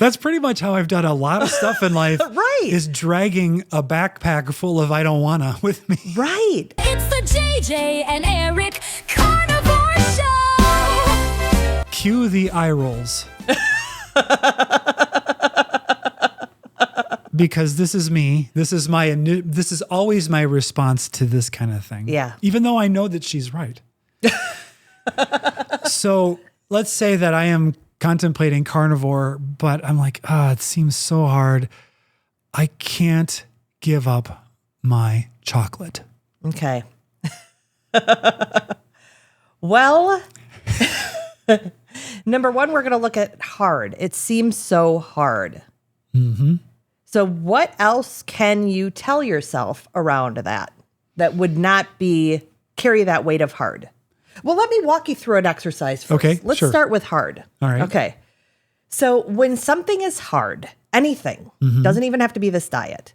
That's pretty much how I've done a lot of stuff in life. Right. Is dragging a backpack full of I don't wanna with me. Right. It's the JJ and Eric Carnivore Show. Cue the eye rolls. Because this is me. This is always my response to this kind of thing. Yeah. Even though I know that she's right. So let's say that I am contemplating carnivore, but I'm like, it seems so hard. I can't give up my chocolate. Okay. Well, number one, we're going to look at hard. It seems so hard. Mm-hmm. So what else can you tell yourself around that would not carry that weight of hard? Well, let me walk you through an exercise first. Okay, Let's sure. start with hard. All right. Okay. So when something is hard, anything, doesn't even have to be this diet,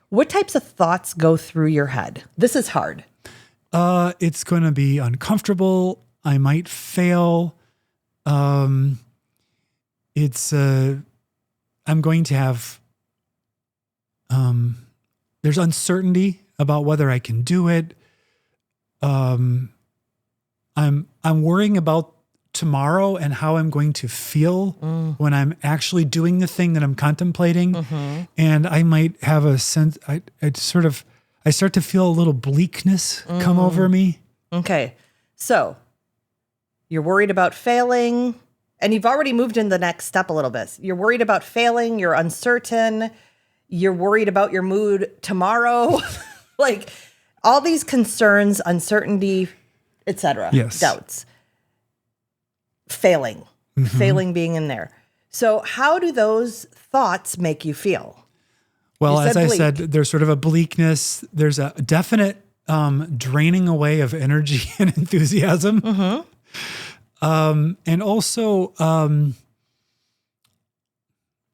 what types of thoughts go through your head? This is hard. It's going to be uncomfortable. I might fail. I'm going to have, there's uncertainty about whether I can do it. I'm worrying about tomorrow and how I'm going to feel when I'm actually doing the thing that I'm contemplating. And I might have a sense, I start to feel a little bleakness come over me. Okay. So you're worried about failing, and you've already moved in the next step a little bit. You're worried about failing. You're uncertain. You're worried about your mood tomorrow. Like all these concerns, uncertainty, etc. Yes. Doubts. Failing being in there. So how do those thoughts make you feel? Well, You as said I bleak. said, there's sort of a bleakness. There's a definite draining away of energy and enthusiasm. And also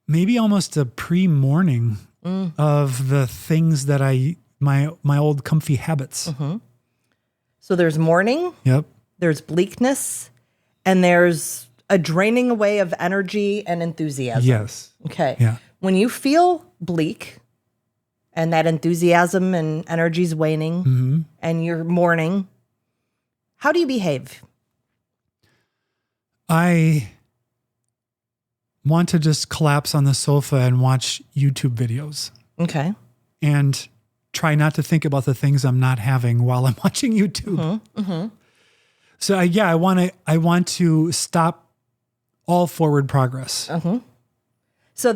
maybe almost a pre-mourning of the things that my old comfy habits. So there's mourning, Yep. there's bleakness, and there's a draining away of energy and enthusiasm. Yes. Okay. Yeah. When you feel bleak and that enthusiasm and energy's waning and you're mourning, how do you behave? I want to just collapse on the sofa and watch YouTube videos Okay. and try not to think about the things I'm not having while I'm watching YouTube. So I want to stop all forward progress. So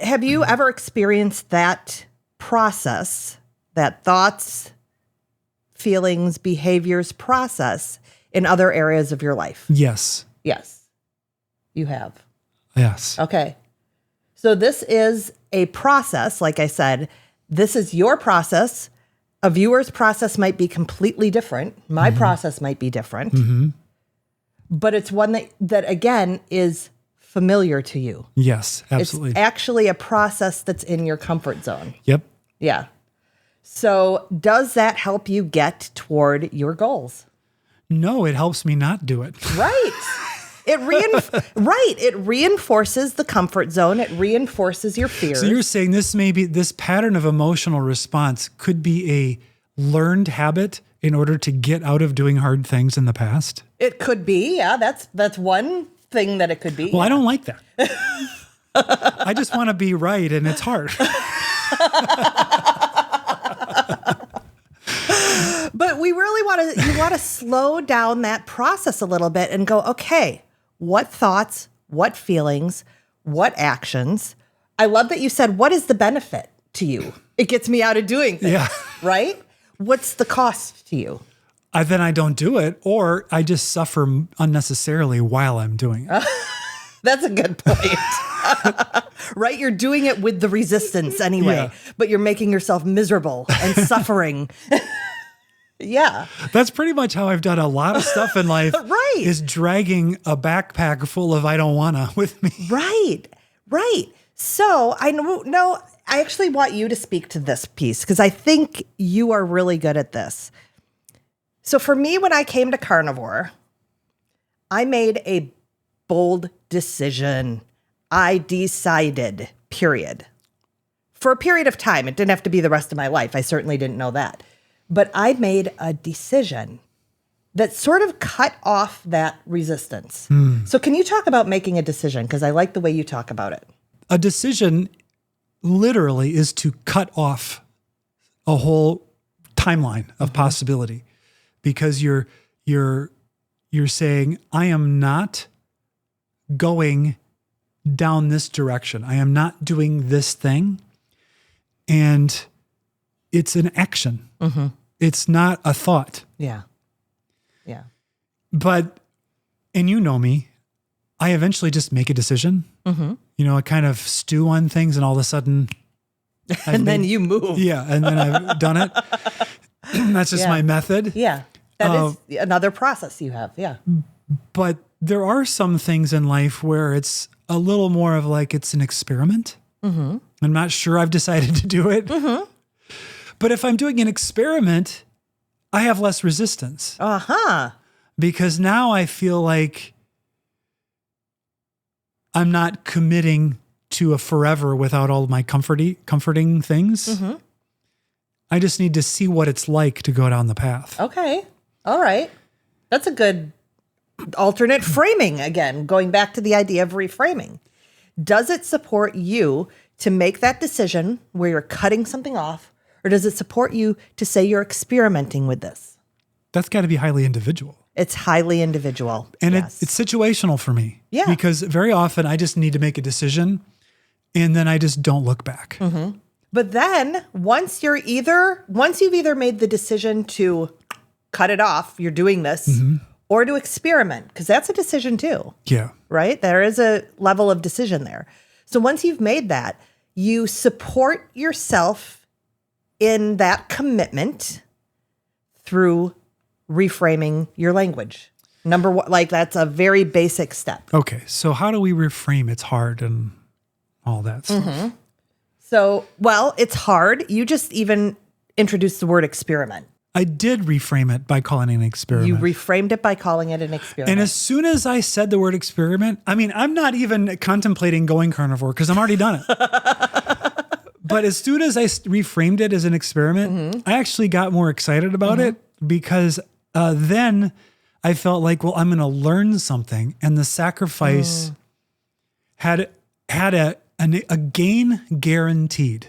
have you ever experienced that process, that thoughts, feelings, behaviors process in other areas of your life? Yes. Yes, you have. Yes. Okay. So this is a process. Like I said, this is your process. A viewer's process might be completely different. My process might be different. But it's one that again is familiar to you. Yes, absolutely. It's actually a process that's in your comfort zone. Yep. Yeah. So does that help you get toward your goals? No, it helps me not do it. Right. It reinforces the comfort zone. It reinforces your fears. So you're saying this pattern of emotional response could be a learned habit in order to get out of doing hard things in the past? It could be. Yeah, that's one thing that it could be. Well, I don't like that. I just want to be right, and it's hard. But we really you want to slow down that process a little bit and go, okay, what thoughts, what feelings, what actions? I love that you said, what is the benefit to you? It gets me out of doing things, Yeah. right? What's the cost to you? Then I don't do it, or I just suffer unnecessarily while I'm doing it. That's a good point. Right? You're doing it with the resistance anyway, Yeah. but you're making yourself miserable and suffering. Yeah. That's pretty much how I've done a lot of stuff in life. Right. Is dragging a backpack full of I don't wanna with me. Right. So I actually want you to speak to this piece because I think you are really good at this. So for me, when I came to Carnivore, I made a bold decision. I decided, period. For a period of time. It didn't have to be the rest of my life. I certainly didn't know that. But I made a decision that sort of cut off that resistance. So can you talk about making a decision? Because I like the way you talk about it. A decision literally is to cut off a whole timeline of possibility, because you're saying, I am not going down this direction. I am not doing this thing. And it's an action. It's not a thought. Yeah. But, and you know me, I eventually just make a decision. I kind of stew on things, and all of a sudden, Then you move. Yeah, and then I've done it. That's just my method. Yeah. That is another process you have. Yeah. But there are some things in life where it's a little more of like it's an experiment. I'm not sure I've decided to do it. But if I'm doing an experiment, I have less resistance. Because now I feel like I'm not committing to a forever without all my comforting things. I just need to see what it's like to go down the path. Okay. All right. That's a good alternate framing again, going back to the idea of reframing. Does it support you to make that decision where you're cutting something off, or does it support you to say you're experimenting with this? That's got to be highly individual. It's highly individual. And yes. it's situational for me. Yeah. Because very often I just need to make a decision and then I just don't look back. But then once you've either made the decision to cut it off, you're doing this, or to experiment, because that's a decision too. Yeah. Right? There is a level of decision there. So once you've made that, you support yourself in that commitment through reframing your language. Number one, like that's a very basic step. Okay. So how do we reframe? It's hard and all that stuff. So, well, it's hard. You just even introduced the word experiment. I did reframe it by calling it an experiment. You reframed it by calling it an experiment. And as soon as I said the word experiment, I mean, I'm not even contemplating going carnivore because I'm already done it. But as soon as I reframed it as an experiment, I actually got more excited about it, because then I felt like, well, I'm going to learn something. And the sacrifice had a gain guaranteed.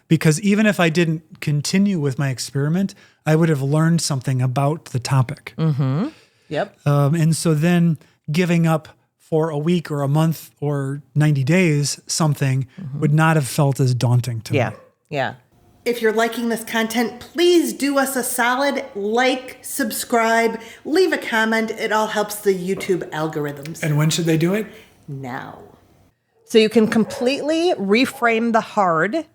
Because even if I didn't continue with my experiment, I would have learned something about the topic. Yep. And so then giving up for a week or a month or 90 days, something would not have felt as daunting to me. Yeah. If you're liking this content, please do us a solid, like, subscribe, leave a comment. It all helps the YouTube algorithms. And when should they do it? Now. So you can completely reframe the hard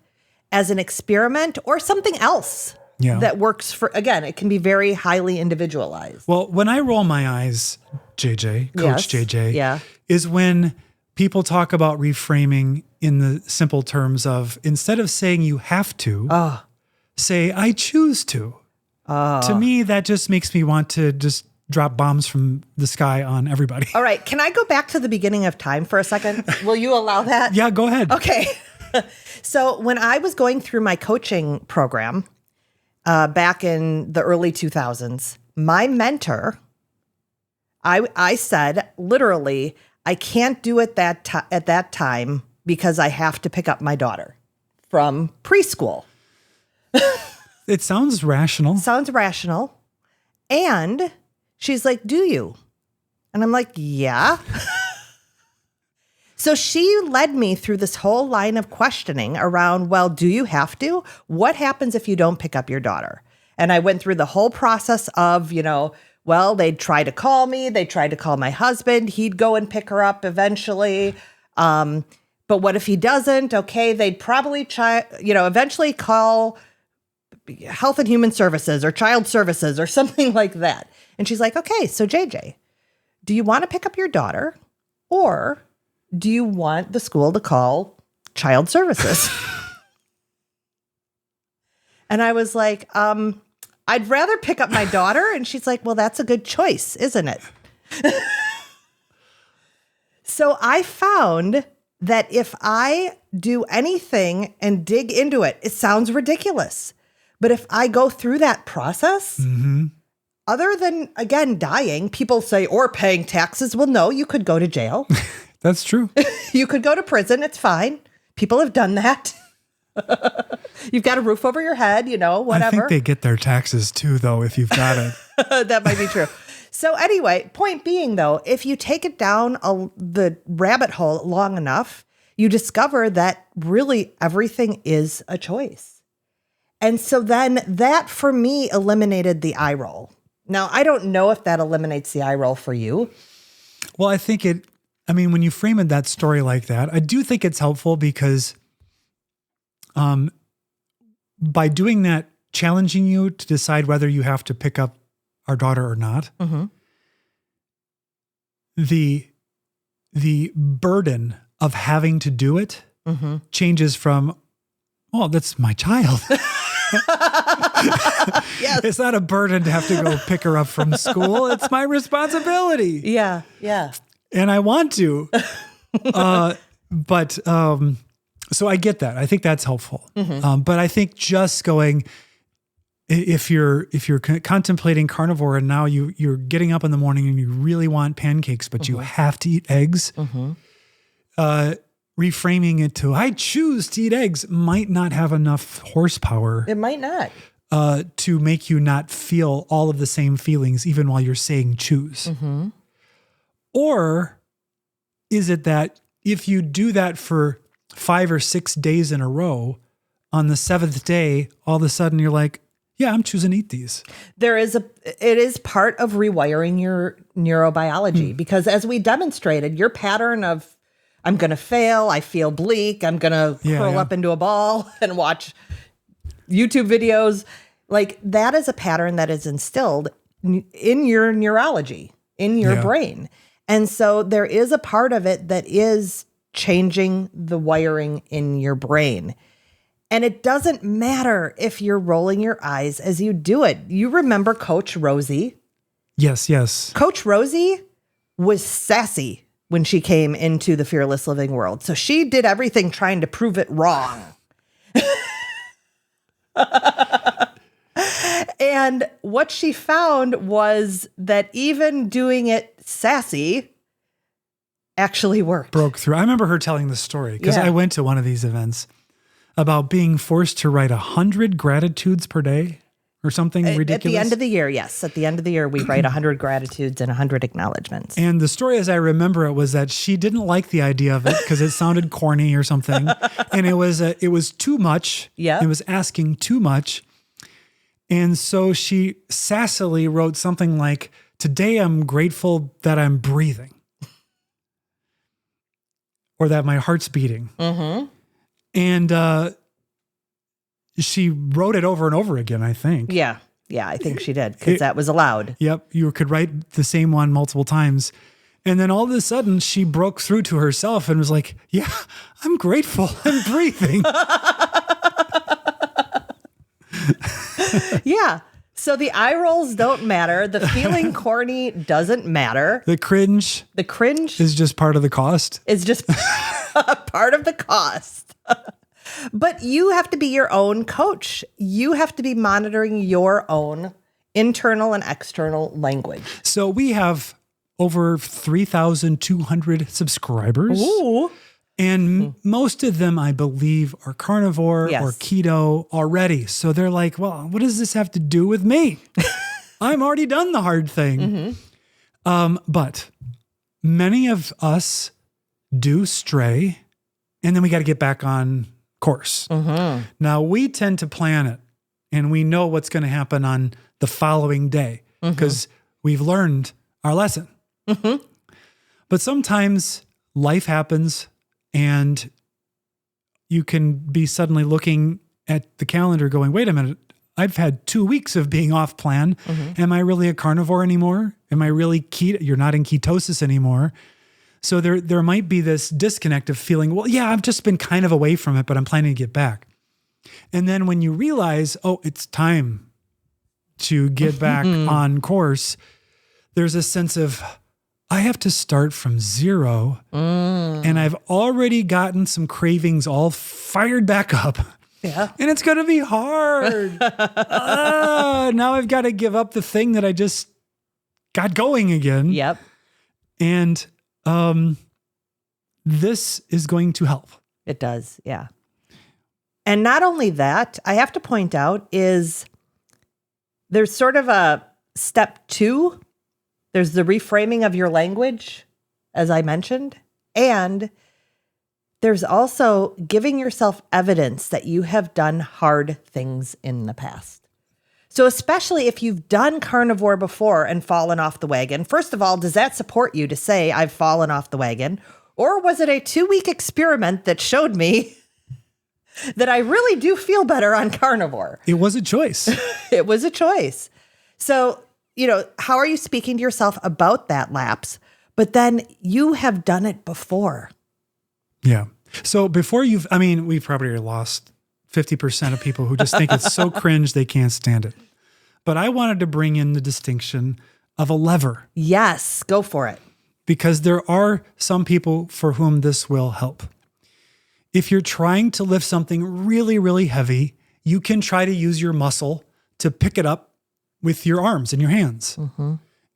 as an experiment or something else that works for, again, it can be very highly individualized. Well, when I roll my eyes, JJ, Coach JJ, is when people talk about reframing in the simple terms of, instead of saying you have to, say I choose to. To me, that just makes me want to just drop bombs from the sky on everybody. All right. Can I go back to the beginning of time for a second? Will you allow that? Yeah, go ahead. Okay. So when I was going through my coaching program back in the early 2000s, my mentor, I said, literally, I can't do it at that time because I have to pick up my daughter from preschool. It sounds rational. Sounds rational. And she's like, do you? And I'm like, yeah. So she led me through this whole line of questioning around, well, do you have to? What happens if you don't pick up your daughter? And I went through the whole process of, well, they'd try to call me. They tried to call my husband. He'd go and pick her up eventually. But what if he doesn't? Okay, they'd probably eventually call Health and Human Services or Child Services or something like that. And she's like, okay, so JJ, do you want to pick up your daughter, or do you want the school to call Child Services? And I was like, I'd rather pick up my daughter. And she's like, well, that's a good choice, isn't it? So I found that if I do anything and dig into it, it sounds ridiculous. But if I go through that process, other than, again, dying, people say, or paying taxes. Well, no, you could go to jail. That's true. You could go to prison. It's fine. People have done that. You've got a roof over your head, whatever. I think they get their taxes too, though, if you've got it. That might be true. So anyway, point being, though, if you take it down the rabbit hole long enough, you discover that really everything is a choice. And so then that, for me, eliminated the eye roll. Now, I don't know if that eliminates the eye roll for you. Well, I think when you frame it that story like that, I do think it's helpful because by doing that, challenging you to decide whether you have to pick up our daughter or not, the burden of having to do it changes from, oh, that's my child. Yes. It's not a burden to have to go pick her up from school. It's my responsibility. Yeah. And I want to. So I get that. I think that's helpful. But I think just going, if you're contemplating carnivore and now you're getting up in the morning and you really want pancakes, but you have to eat eggs, reframing it to, I choose to eat eggs, might not have enough horsepower. It might not. To make you not feel all of the same feelings, even while you're saying choose. Or is it that if you do that for 5 or 6 days in a row, on the 7th day, all of a sudden you're like, yeah, I'm choosing to eat these. It is part of rewiring your neurobiology because as we demonstrated, your pattern of I'm going to fail, I feel bleak, I'm going to curl up into a ball and watch YouTube videos, like that is a pattern that is instilled in your neurology, in your brain. And so there is a part of it that is changing the wiring in your brain. And it doesn't matter if you're rolling your eyes as you do it. You remember Coach Rosie? Yes. Coach Rosie was sassy when she came into the fearless living world. So she did everything trying to prove it wrong. And what she found was that even doing it sassy actually worked. Broke through. I remember her telling the story because I went to one of these events about being forced to write 100 gratitudes per day or something ridiculous. At the end of the year, yes. At the end of the year, we write 100 gratitudes and 100 acknowledgments. And the story, as I remember it, was that she didn't like the idea of it because it sounded corny or something. And it was too much. Yeah. It was asking too much. And so she sassily wrote something like, today I'm grateful that I'm breathing. Or that my heart's beating. And she wrote it over and over again, I think. Yeah, I think she did because that was allowed. Yep, you could write the same one multiple times. And then all of a sudden she broke through to herself and was like, yeah, I'm grateful. I'm breathing. Yeah. So the eye rolls don't matter. The feeling corny doesn't matter. The cringe is just part of the cost. Is just part of the cost. But you have to be your own coach. You have to be monitoring your own internal and external language. So we have over 3,200 subscribers. Ooh. And most of them, I believe, are carnivore Yes. or keto already. So they're like, well, what does this have to do with me? I'm already done the hard thing. But many of us do stray, and then we got to get back on course. Now, we tend to plan it, and we know what's going to happen on the following day because we've learned our lesson. But sometimes life happens, and you can be suddenly looking at the calendar going, wait a minute, I've had 2 weeks of being off plan. Am I really a carnivore anymore? Am I really keto? You're not in ketosis anymore. So there might be this disconnect of feeling, well, yeah, I've just been kind of away from it, but I'm planning to get back. And then when you realize, oh, it's time to get back on course, there's a sense of, I have to start from zero. And I've already gotten some cravings all fired back up. Yeah. And it's going to be hard. Now I've got to give up the thing that I just got going again. Yep. And this is going to help. It does. Yeah. And not only that, I have to point out is there's sort of a step 2. There's the reframing of your language, as I mentioned. And there's also giving yourself evidence that you have done hard things in the past. So especially if you've done carnivore before and fallen off the wagon, first of all, does that support you to say, I've fallen off the wagon? Or was it a 2-week experiment that showed me that I really do feel better on carnivore? It was a choice. It was a choice. So, how are you speaking to yourself about that lapse? But then you have done it before. Yeah. So before we've probably lost 50% of people who just think it's so cringe they can't stand it. But I wanted to bring in the distinction of a lever. Yes, go for it. Because there are some people for whom this will help. If you're trying to lift something really, really heavy, you can try to use your muscle to pick it up with your arms and your hands. Mm-hmm.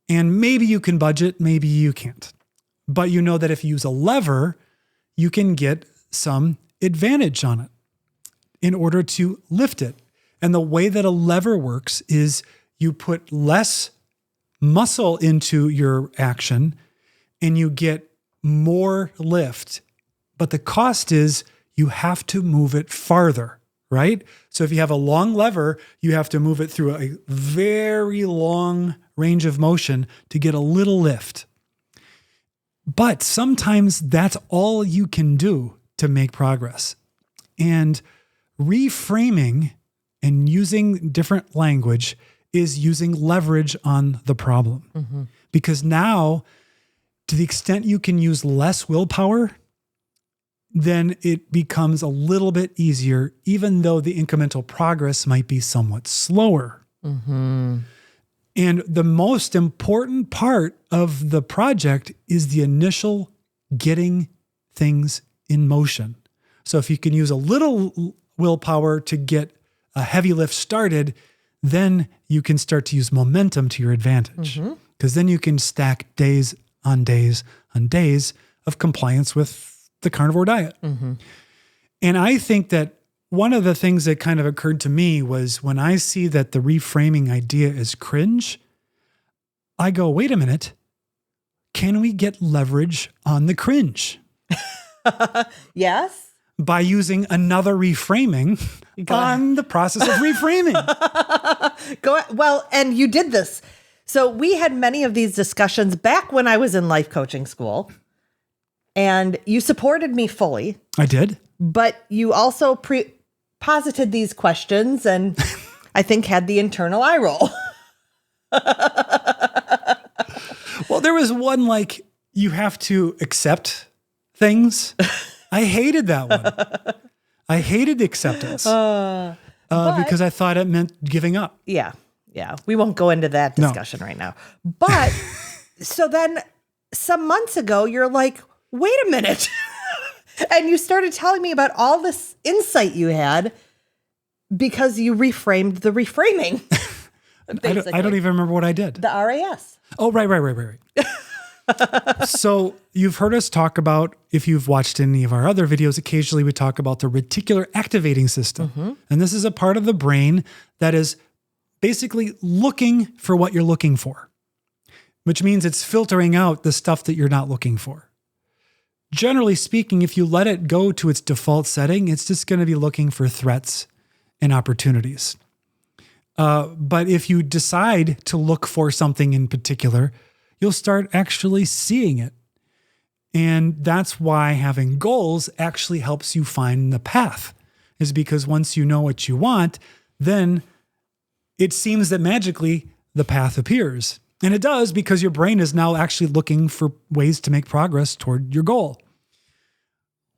And maybe you can budget, maybe you can't. But you know that if you use a lever, you can get some advantage on it in order to lift it. And the way that a lever works is you put less muscle into your action and you get more lift. But the cost is you have to move it farther, right? So if you have a long lever, you have to move it through a very long range of motion to get a little lift. But sometimes that's all you can do to make progress. And reframing and using different language is using leverage on the problem. Mm-hmm. Because now, to the extent you can use less willpower, then it becomes a little bit easier, even though the incremental progress might be somewhat slower. Mm-hmm. And the most important part of the project is the initial getting things in motion. So if you can use a little willpower to get a heavy lift started, then you can start to use momentum to your advantage. Because then you can stack days on days on days of compliance with the carnivore diet. Mm-hmm. And I think that one of the things that kind of occurred to me was when I see that the reframing idea is cringe, I go, wait a minute, can we get leverage on the cringe? Yes. By using another reframing on the process of reframing. Well, and you did this. So we had many of these discussions back when I was in life coaching school, and you supported me fully. I did. But you also posited these questions and I think had the internal eye roll. Well, there was one like, you have to accept things. I hated that one. I hated acceptance because I thought it meant giving up. Yeah. Yeah. We won't go into that discussion right now. But so then some months ago, you're like, wait a minute. And you started telling me about all this insight you had because you reframed the reframing. I don't even remember what I did. The RAS. Oh, right. So you've heard us talk about, if you've watched any of our other videos, occasionally we talk about the Reticular Activating System. Mm-hmm. And this is a part of the brain that is basically looking for what you're looking for, which means it's filtering out the stuff that you're not looking for. Generally speaking, if you let it go to its default setting, it's just going to be looking for threats and opportunities. But if you decide to look for something in particular, you'll start actually seeing it. And that's why having goals actually helps you find the path, is because once you know what you want, then it seems that magically the path appears. And it does, because your brain is now actually looking for ways to make progress toward your goal.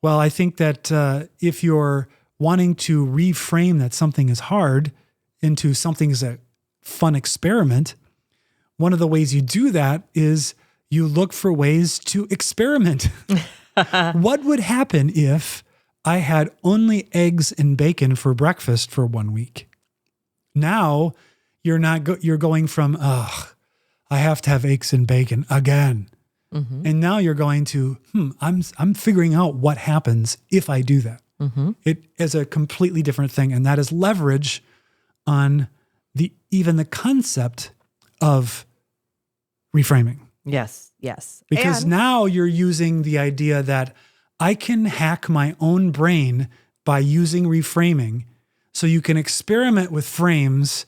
Well, I think that if you're wanting to reframe that something is hard into something as a fun experiment, one of the ways you do that is you look for ways to experiment. What would happen if I had only eggs and bacon for breakfast for 1 week? Now you're going from, I have to have eggs and bacon again. And now you're going to, I'm figuring out what happens if I do that. It is a completely different thing. And that is leverage on even the concept of reframing. Yes, yes. Because now you're using the idea that I can hack my own brain by using reframing, so you can experiment with frames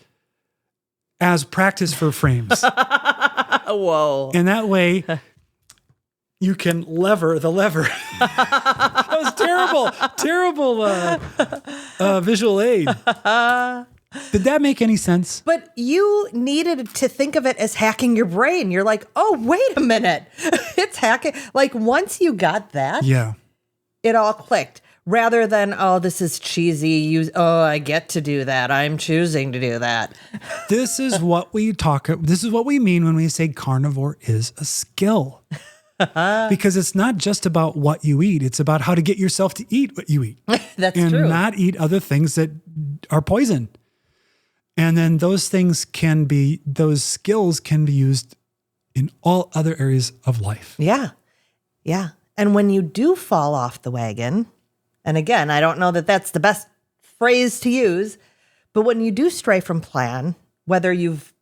as practice for frames. Whoa. And that way you can lever the lever. That was terrible visual aid. Did that make any sense? But you needed to think of it as hacking your brain. You're like, oh, wait a minute. It's hacking. Like once you got that, Yeah. it all clicked. Rather than, oh, this is cheesy. I get to do that. I'm choosing to do that. This is what we mean when we say carnivore is a skill. Because it's not just about what you eat. It's about how to get yourself to eat what you eat. That's and true. not eat other things that are poison. And then those skills can be used in all other areas of life. Yeah. Yeah. And when you do fall off the wagon, and again, I don't know that that's the best phrase to use, but when you do stray from plan, whether you've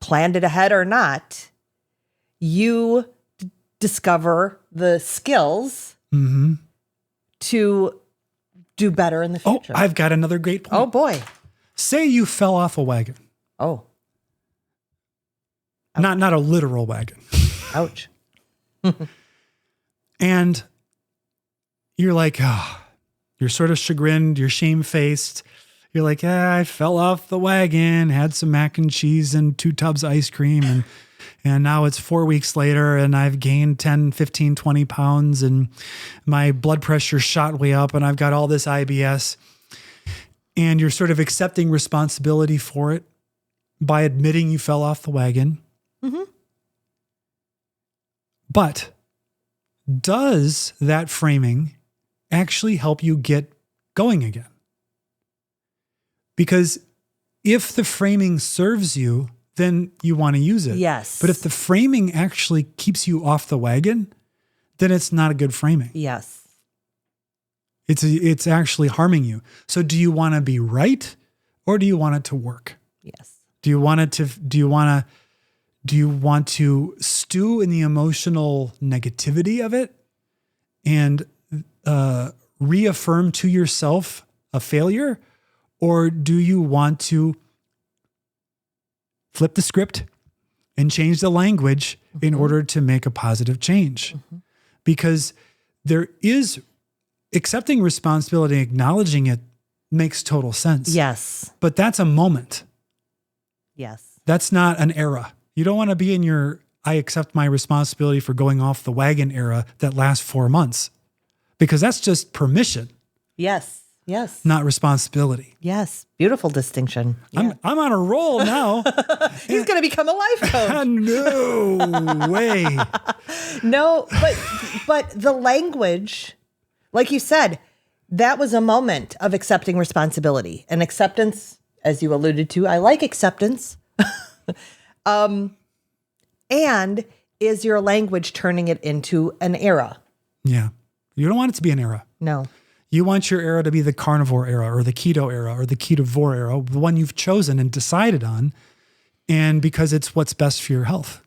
planned it ahead or not, you discover the skills to do better in the future. Oh, I've got another great point. Oh, boy. Say you fell off a wagon. Oh. Not a literal wagon. Ouch. And you're like, you're sort of chagrined, you're shamefaced. You're like, I fell off the wagon, had some mac and cheese and 2 tubs of ice cream. And now it's 4 weeks later and I've gained 10, 15, 20 pounds and my blood pressure shot way up and I've got all this IBS. And you're sort of accepting responsibility for it by admitting you fell off the wagon. But does that framing actually help you get going again? Because if the framing serves you, then you want to use it. Yes. But if the framing actually keeps you off the wagon, then it's not a good framing. Yes. It's actually harming you. So do you want to be right or do you want it to work? Yes. Do you want to stew in the emotional negativity of it and reaffirm to yourself a failure? Or do you want to flip the script and change the language in order to make a positive change? Because there is accepting responsibility, acknowledging it makes total sense. Yes. But that's a moment. Yes. That's not an era. You don't want to be in your, I accept my responsibility for going off the wagon era that lasts 4 months, because that's just permission, Yes. Yes. not responsibility. Yes. Beautiful distinction. Yeah. I'm on a roll now. He's going to become a life coach. No way. No, but the language, like you said, that was a moment of accepting responsibility and acceptance, as you alluded to. I like acceptance. And is your language turning it into an era? Yeah. You don't want it to be an era. No. You want your era to be the carnivore era or the keto era or the ketovore era, the one you've chosen and decided on. And because it's what's best for your health.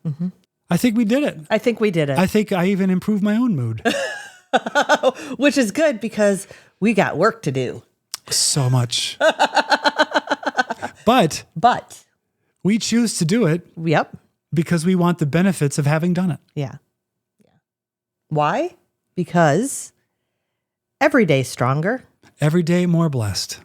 I think we did it. I think we did it. I think I even improved my own mood. Which is good because we got work to do. So much. But we choose to do it Yep. because we want the benefits of having done it. Yeah. Why? Because every day stronger. Every day more blessed.